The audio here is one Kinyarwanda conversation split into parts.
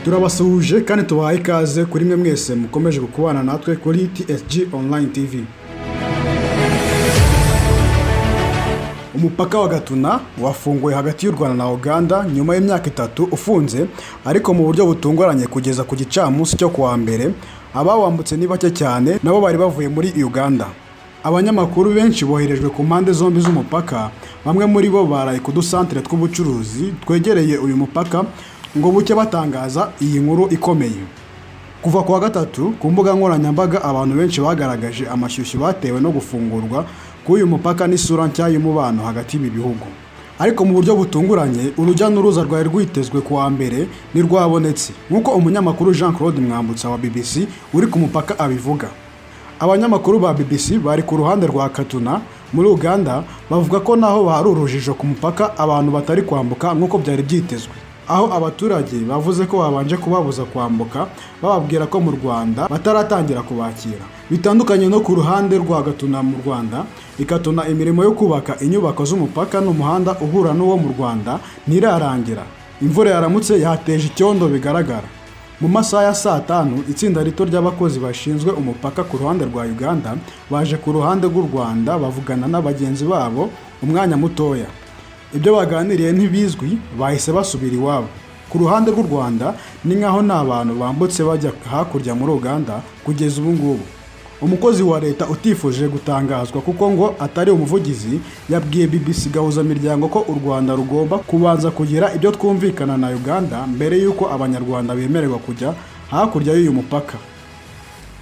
turabasuhuje kandi tubahaye ikaze kuri mwe mwese mukomeje kubana natwe kuri TSG Online TV. Umupaka wa Gatuna wafunguwe hagati y'u Rwanda na Uganda nyuma y'imyaka 3 ufunze, ariko mu buryo butunguranye kugeza ku gicamunsi cyo kuwa mbere. Abawambutse ni bake cyane, nabo bari bavuye muri Uganda. Abanyamakuru benshi boherejwe ku mpande zombi z'umupaka, bamwe muri bo baraye ku dusantere tw'ubucuruzi twegereye uyu mupaka ngo buke batangaza iyi nkuru ikomeye. Kuva kuwa gatatu ku mbuga nkoranyambaga abantu benshi bagaragaje amashyushyu batewe no gufungurwa k'uyu mupaka n'isura nshya y'umubano hagati y'ibi bihugu. Ariko mu buryo butunguranye urujya n'uruza rwari rwitezwe kuwa mbere ntirwabonetse, nk'uko umunyamakuru Jean-Claude Mwambutsa wa BBC uri ku mupaka abivuga. Abanyamakuru ba BBC bari ku ruhande rwa Gatuna muri Uganda bavuga ko naho bahari urujijo ku mupaka abantu batari kwambuka nk'uko byari byitezwe, aho abaturage bavuze ko babanje kubabuza kwambuka bababwira ko mu Rwanda bataratangira kubakira. Bitandukanye no ku ruhande rwa Gatuna mu Rwanda, Gatuna imirimo yo kubaka inyubako z'umupaka n'umuhanda uhura n'uwo mu Rwanda ntirarangira. Imvura yaramutse yateje icyondo bigaragara. Mu masaha ya saa 5 itsinda rito ry'abakozi bashinzwe umupaka ku ruhande rwa Uganda baje ku ruhande rw'u Rwanda bavugana n'abagenzi babo umwanya mutoya. Ibyo baganiriye ntibizwi, bahise basubira iwabo. Ku ruhande rw'u Rwanda ni nkaho n'abantu bambutse bajya hakurya muri Uganda kugeza ubu ngubu. Umukozi wa leta utifuje gutangazwa kuko ngo atari umuvugizi yabwiye BBC gahuzamiryango ko u Rwanda rugomba kubanza kugira ibyo twumvikana na Uganda mbere y'uko abanyarwanda bemererwa kujya hakurya y'uyu mupaka.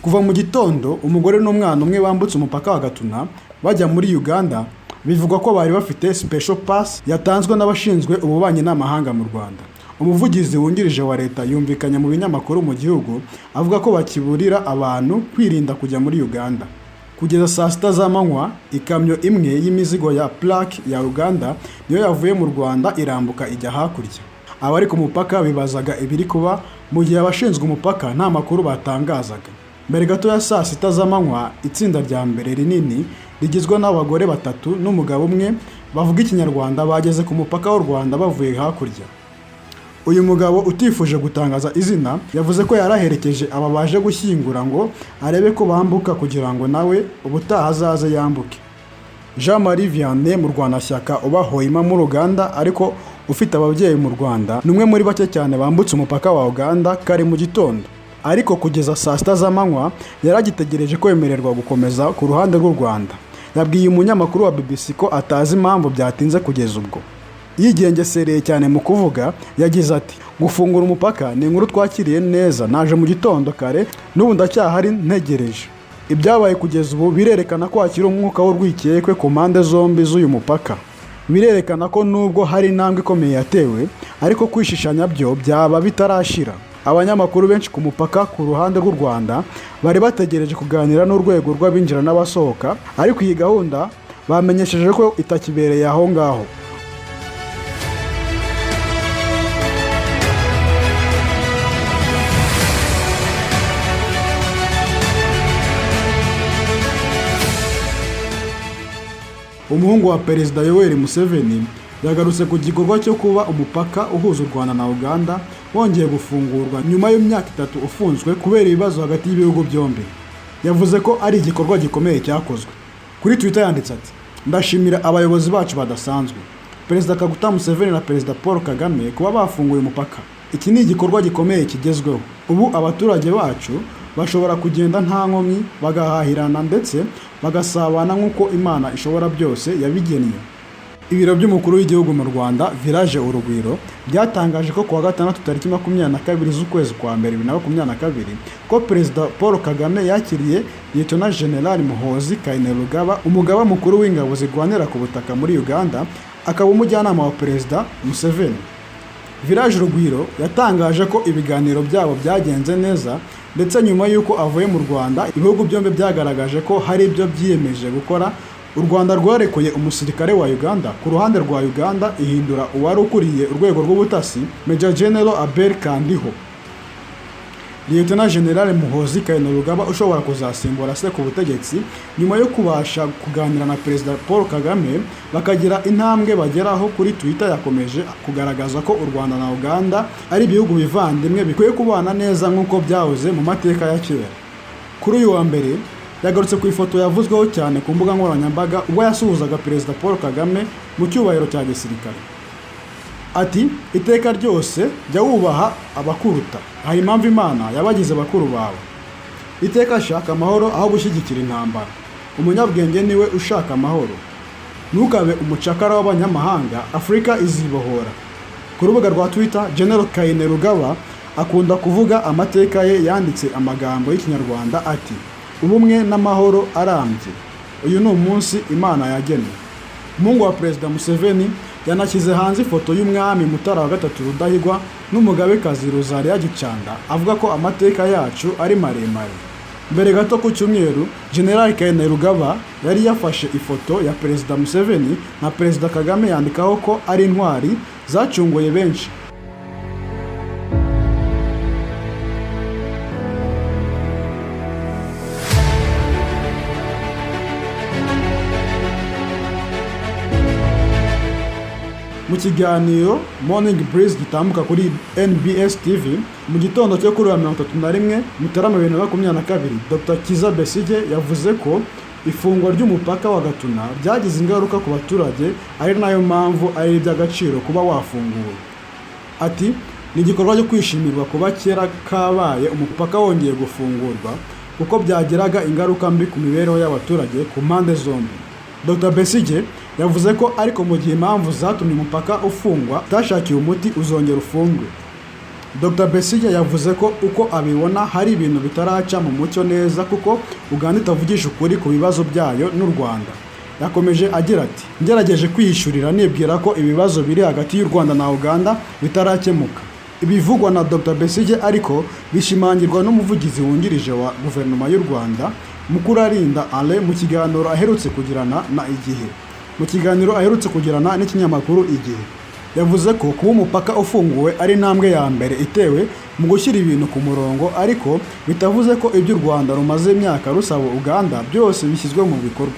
Kuva mu gitondo umugore n'umwana umwe bambutse umupaka wa Gatuna bajya muri Uganda, bivugwa ko bari bafite special pass yatanzwe n'abashinzwe ububanyi n'amahanga mu Rwanda. Umuvugizi wungirije wa leta yumvikanye mu binyamakuru mu gihugu avuga ko bakiburira abantu kwirinda kujya muri Uganda. Kugeza saa 6 z'amanywa ikamyo imwe y'imizigo ya plaque ya Uganda niyo yavuye mu Rwanda irambuka ijya hakurya. Abari ku mupaka bibazaga ibiri kuba mu gihe abashinzwe umupaka nta makuru batangazaga. Mbere gato ya saa 6 z'amanywa itsinda rya mbere rinini rigizwe n'abagore 3 n'umugabo umwe bavuga ikinyarwanda bageze ku mupaka w'u Rwanda bavuye hakurya. Uyu mugabo utifuje gutangaza izina yavuze ko yaraherekeje aba baje gushyingura ngo arebe ko bambuka kugira ngo nawe ubutaha azaze yambuke. Jean-Marie Vianney mu Rwanashyaka uba Hoima mu Uganda ariko ufite ababyeyi mu Rwanda, numwe muri bake cyane bambutse umupaka wa Uganda kare mu gitondo. Ariko kugeza saa 6 z'amanywa yaragitegereje kwemererwa gukomeza ku ruhande rw'u Rwanda. Yabwiye umunyamakuru wa BBC ko atazi impamvu byatinze kugeza ubwo. Yigengesereye cyane mu kuvuga yagize ati, gufungura umupaka ni inkuru twakiriye neza, naje mu gitondo kare n'ubu ndacyahari ntegereje. Ibyabaye kugeza ubu birerekana ko hakiri umwuka w'urwikekwe ku mpande zombi z'uyu mupaka. Birerekana ko nubwo hari intambwe ikomeye yatewe, ariko kwishishanya byo byaba bitarashira. Abanyamakuru benshi ku mupaka ku ruhande rw'u Rwanda bari bategereje kuganira n'urwego rw'abinjira n'abasohoka, ariko iyi gahunda bamenyesheje ko itakibereye aho ngaho. Umuhungu wa Perezida Yoweri Museveni yagarutse ku gikorwa cyo kuba umupaka uhuza u Rwanda na Uganda wongeye gufungurwa nyuma y'imyaka 3 ufunzwe kubera ibibazo hagati y'ibihugu byombi. Yavuze ko ari igikorwa gikomeye cyakozwe. Kuri Twitter yanditse ati, ndashimira abayobozi bacu badasanzwe, Perezida Kaguta Museveni na Perezida Paul Kagame kuba bafunguye umupaka. Iki ni igikorwa gikomeye kigezweho. Ubu abaturage bacu bashobora kugenda nta nkomyi, bagahahirana ndetse bagasabana nk'uko Imana ishobora byose yabigennye. Ibiro by'umukuru w'igihugu mu Rwanda Village Urugwiro byatangaje ko kuwa gatandatu tariki 22 z'ukwezi kwa mbere 2022 ko Perezida Paul Kagame yakiriye Lieutenant General Muhoozi Kainerugaba, umugaba mukuru w'ingabo zirwanira ku butaka muri Uganda, akaba umujyanama wa Perezida Museveni. Village Urugwiro yatangaje ko ibiganiro byabo byagenze neza, ndetse nyuma y'uko avuye mu Rwanda ibihugu byombi byagaragaje ko hari ibyo byiyemeje gukora. U Rwanda rwarekuye umusirikare wa Uganda. Ku ruhande rwa Uganda ihindura uwari ukuriye urwego rw'ubutasi Major General Abel Kandiho. Lieutenant General Muhoozi Kainerugaba ushobora kuzasimbura se ku butegetsi nyuma yo kubasha kuganira na Perezida Paul Kagame bakagira intambwe bageraho kuri Twitter, yakomeje kugaragaza ko u Rwanda na Uganda ari ibihugu bivandimwe bikwiye kubana neza nk'uko byahoze mu mateka ya kera. Kuri uyu wa mbere yagarutse ku ifoto yavuzweho cyane ku mbuga nkoranyambaga ubwo yasuhuzaga Perezida Paul Kagame mu cyubahiro cya gisirikare. Ati, iteka ryose jya wubaha abakuruta, aha impamvu Imana yabagize bakuru bawe. Iteka shaka amahoro aho gushyigikira intambara. Umunyabwenge niwe ushaka amahoro. Ntukabe umucakara w'abanyamahanga, Afurika izibohora. Ku rubuga rwa Twitter, General Kainerugaba akunda kuvuga amateka ye, yanditse amagambo y'Ikinyarwanda ati, ubumwe n'amahoro arambye. Uyu ni umunsi Imana yagennye. Umuhungu wa Perezida Museveni yanashyize hanze ifoto y'umwami Mutara wa gatatu Rudahigwa n'umugabekazi Rosalia Gicanda avuga ko amateka yacu ari maremare. Mbere gato ku cyumweru, General Kainerugaba yari yafashe ifoto ya Perezida Museveni na Perezida Kagame yandikaho ko ari intwari zacunguye benshi. Mu kiganiro Morning Breeze gitambuka kuri NBS TV mu gitondo cyo kuri 31 Mutarama 2022, Dr. Kiza Besigye yavuze ko ifungwa ry'umupaka wa Gatuna byagize ingaruka ku baturage, ari nayo mpamvu ari iby'agaciro kuba wafunguwe. Ati, ni igikorwa cyo kwishimirwa kuba kera kabaye umupaka wongeye gufungurwa kuko byagiraga ingaruka mbi ku mibereho y'abaturage ku mpande zombi. Dr. Besigye yavuze ko ariko mu gihe impamvu zatumye umupaka ufungwa utashakiye umuti uzongera ufungwe. Dr. Besigye yavuze ko uko abibona hari ibintu bitaraca mu mucyo neza kuko Uganda itavugisha ukuri ku bibazo byayo n'u Rwanda. Yakomeje agira ati, ngerageje kwiyishyurira nibwira ko ibibazo biri hagati y'u Rwanda na Uganda bitarakemuka. Ibivugwa na Dr. Besigye ariko bishimangirwa n'umuvugizi wungirije wa guverinoma y'u Rwanda, Mukurarinda Ale, mu kiganiro aherutse kugirana na Igihe. Mu kiganiro aherutse kugirana n'ikinyamakuru Igihe, yavuze ko kuba umupaka ufunguwe ari intambwe ya mbere itewe mu gushyira ibintu ku murongo, ariko bitavuze ko ibyo u Rwanda rumaze imyaka rusaba Uganda byose bishyizwe mu bikorwa.